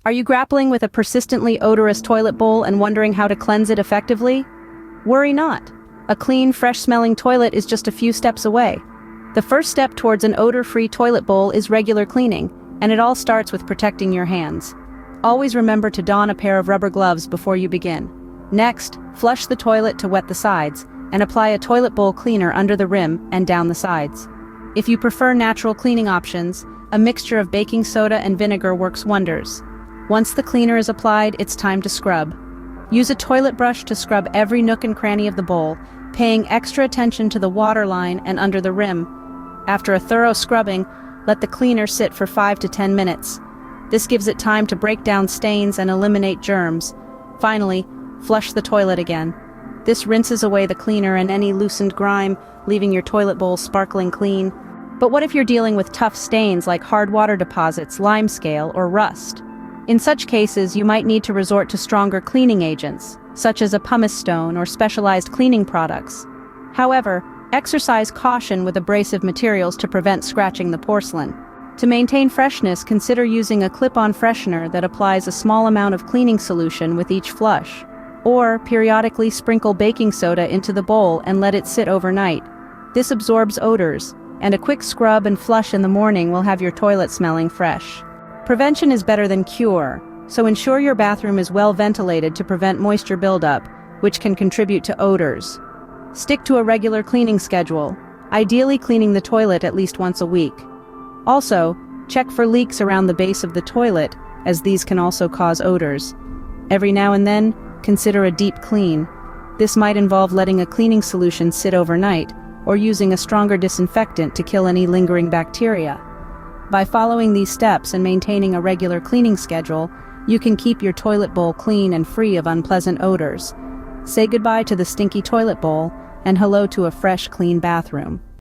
Are you grappling with a persistently odorous toilet bowl and wondering how to cleanse it effectively? Worry not. A clean, fresh-smelling toilet is just a few steps away. The first step towards an odor-free toilet bowl is regular cleaning, and it all starts with protecting your hands. Always remember to don a pair of rubber gloves before you begin. Next, flush the toilet to wet the sides, and apply a toilet bowl cleaner under the rim and down the sides. If you prefer natural cleaning options, a mixture of baking soda and vinegar works wonders. Once the cleaner is applied, it's time to scrub. Use a toilet brush to scrub every nook and cranny of the bowl, paying extra attention to the water line and under the rim. After a thorough scrubbing, let the cleaner sit for 5 to 10 minutes. This gives it time to break down stains and eliminate germs. Finally, flush the toilet again. This rinses away the cleaner and any loosened grime, leaving your toilet bowl sparkling clean. But what if you're dealing with tough stains like hard water deposits, limescale, or rust? In such cases, you might need to resort to stronger cleaning agents, such as a pumice stone or specialized cleaning products. However, exercise caution with abrasive materials to prevent scratching the porcelain. To maintain freshness, consider using a clip-on freshener that applies a small amount of cleaning solution with each flush. Or periodically sprinkle baking soda into the bowl and let it sit overnight. This absorbs odors, and a quick scrub and flush in the morning will have your toilet smelling fresh. Prevention is better than cure, so ensure your bathroom is well ventilated to prevent moisture buildup, which can contribute to odors. Stick to a regular cleaning schedule, ideally cleaning the toilet at least once a week. Also, check for leaks around the base of the toilet, as these can also cause odors. Every now and then, consider a deep clean. This might involve letting a cleaning solution sit overnight, or using a stronger disinfectant to kill any lingering bacteria. By following these steps and maintaining a regular cleaning schedule, you can keep your toilet bowl clean and free of unpleasant odors. Say goodbye to the stinky toilet bowl, and hello to a fresh, clean bathroom.